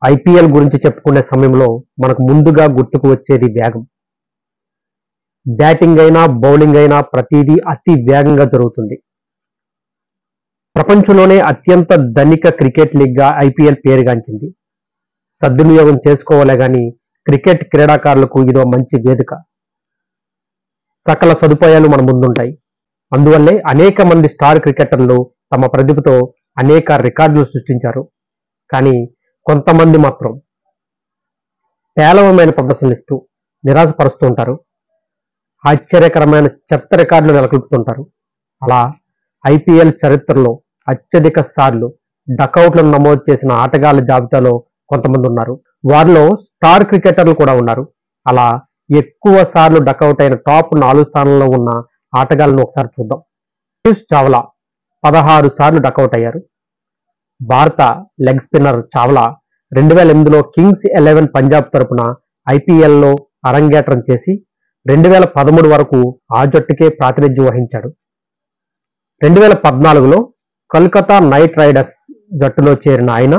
IPL గురించి చెప్పుకునే సమయంలో మనకు ముందుగా గుర్తుకు వచ్చేది వేగం. బ్యాటింగ్ అయినా బౌలింగ్ అయినా ప్రతిదీ అతి వేగంగా జరుగుతుంది. ప్రపంచంలోనే అత్యంత ధనిక క్రికెట్ లీగ్గా ఐపీఎల్ పేరుగాంచింది. సద్వినియోగం చేసుకోవాలే గాని క్రికెట్ క్రీడాకారులకు ఇదో మంచి వేదిక. సకల సదుపాయాలు మన ముందుంటాయి. అందువల్లే అనేక మంది స్టార్ క్రికెటర్లు తమ ప్రతిభతో అనేక రికార్డులు సృష్టించారు. కానీ కొంతమంది మాత్రం పేలవమైన ప్రదర్శనలు ఇస్తూ నిరాశపరుస్తూ ఉంటారు. ఆశ్చర్యకరమైన చెత్త రికార్డులు నెలకొల్పుతుంటారు. అలా ఐపీఎల్ చరిత్రలో అత్యధిక సార్లు డకౌట్లను నమోదు చేసిన ఆటగాళ్ల జాబితాలో కొంతమంది ఉన్నారు. వారిలో స్టార్ క్రికెటర్లు కూడా ఉన్నారు. అలా ఎక్కువ సార్లు డకౌట్ అయిన టాప్ 4 స్థానంలో ఉన్న ఆటగాళ్లను ఒకసారి చూద్దాం. పీయూష్ చావ్లా 16 సార్లు డకౌట్ అయ్యారు. భారత లెగ్ స్పిన్నర్ చావ్లా 2008లో కింగ్స్ 11 పంజాబ్ తరపున ఐపీఎల్లో అరంగేట్రం చేసి 2013 వరకు ఆ జట్టుకే ప్రాతినిధ్యం వహించాడు. 2014లో కోల్కతా నైట్ రైడర్స్ జట్టులో చేరిన ఆయన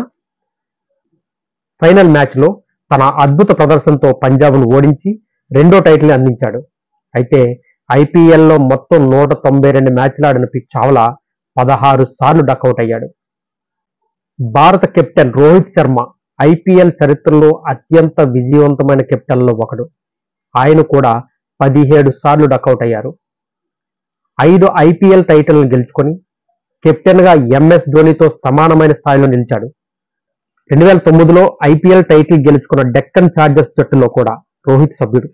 ఫైనల్ మ్యాచ్లో తన అద్భుత ప్రదర్శనతో పంజాబ్ను ఓడించి రెండో టైటిల్ అందించాడు. అయితే ఐపీఎల్లో మొత్తం 192 మ్యాచ్లు ఆడిన చావ్లా 16 సార్లు డకౌట్ అయ్యాడు. భారత కెప్టెన్ రోహిత్ శర్మ ఐపీఎల్ చరిత్రలో అత్యంత విజయవంతమైన కెప్టెన్లో ఒకడు. ఆయన కూడా 17 సార్లు డకౌట్ అయ్యారు. 5 ఐపీఎల్ టైటిల్ను గెలుచుకొని కెప్టెన్గా ఎంఎస్ ధోనితో సమానమైన స్థాయిలో నిలిచాడు. 2009లో ఐపీఎల్ టైటిల్ గెలుచుకున్న డెక్కన్ చార్జర్స్ జట్టులో కూడా రోహిత్ సభ్యుడు.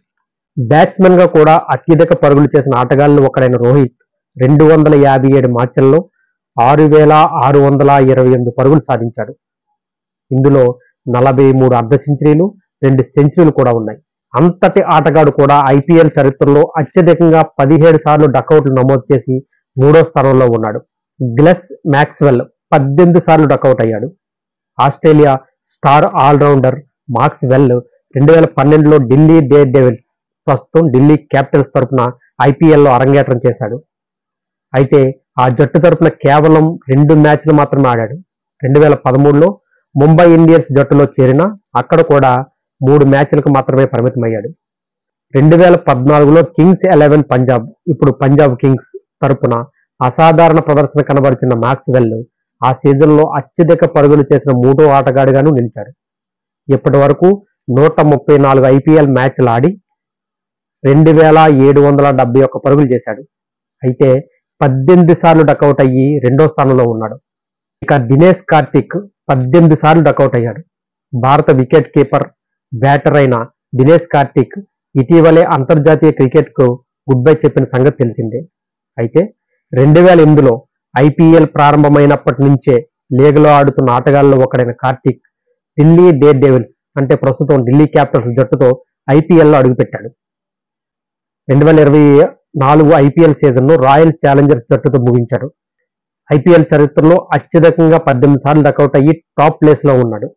బ్యాట్స్మెన్ గా కూడా అత్యధిక పరుగులు చేసిన ఆటగాళ్లు ఒకడైన రోహిత్ 257 మ్యాచ్ల్లో 6,628 పరుగులు సాధించాడు. ఇందులో 43 అర్ధ సెంచరీలు, 2 సెంచరీలు కూడా ఉన్నాయి. అంతటి ఆటగాడు కూడా ఐపీఎల్ చరిత్రలో అత్యధికంగా 17 సార్లు డకౌట్లు నమోదు చేసి 3వ స్థానంలో ఉన్నాడు. గ్లెన్ మ్యాక్స్వెల్ 18 సార్లు డకౌట్ అయ్యాడు. Australia star all rounder Maxwell 2012లో ఢిల్లీ డేర్ డెవిల్స్, ప్రస్తుతం ఢిల్లీ క్యాపిటల్స్ తరపున ఐపీఎల్లో అరంగేట్రం చేశాడు. అయితే ఆ జట్టు తరపున కేవలం 2 మ్యాచ్లు మాత్రమే ఆడాడు. 2013లో ముంబై ఇండియన్స్ జట్టులో చేరినా అక్కడ కూడా 3 మ్యాచ్లకు మాత్రమే పరిమితమయ్యాడు. 2014లో కింగ్స్ 11 పంజాబ్, ఇప్పుడు పంజాబ్ కింగ్స్ తరపున అసాధారణ ప్రదర్శన కనబరిచిన మాక్స్ వెల్ ఆ సీజన్లో అత్యధిక పరుగులు చేసిన 3వ ఆటగాడిగాను నిలిచాడు. ఇప్పటి వరకు 134 ఐపీఎల్ మ్యాచ్లు ఆడి 2,771 పరుగులు చేశాడు. అయితే 18 సార్లు డకౌట్ అయ్యి 2వ స్థానంలో ఉన్నాడు. ఇక దినేష్ కార్తిక్ 18 సార్లు డకౌట్ అయ్యాడు. భారత వికెట్ కీపర్, బ్యాటర్ అయిన దినేష్ కార్తిక్ ఇటీవలే అంతర్జాతీయ క్రికెట్ కు గుడ్ బై చెప్పిన సంగతి తెలిసిందే. అయితే 2008లో ఐపీఎల్ ప్రారంభమైనప్పటి నుంచే లీగ్లో ఆడుతున్న ఆటగాళ్లలో ఒకడైన కార్తిక్ ఢిల్లీ డేర్ డెవిల్స్, అంటే ప్రస్తుతం ఢిల్లీ క్యాపిటల్స్ జట్టుతో ఐపీఎల్లో అడుగుపెట్టాడు. 2024 ఐపీఎల్ సీజన్ను రాయల్ ఛాలెంజర్స్ జట్టుతో ముగించాడు. ఐపీఎల్ చరిత్రలో అత్యధికంగా 18 సార్లు డకౌట్ అయ్యి టాప్ ప్లేస్ లో ఉన్నాడు.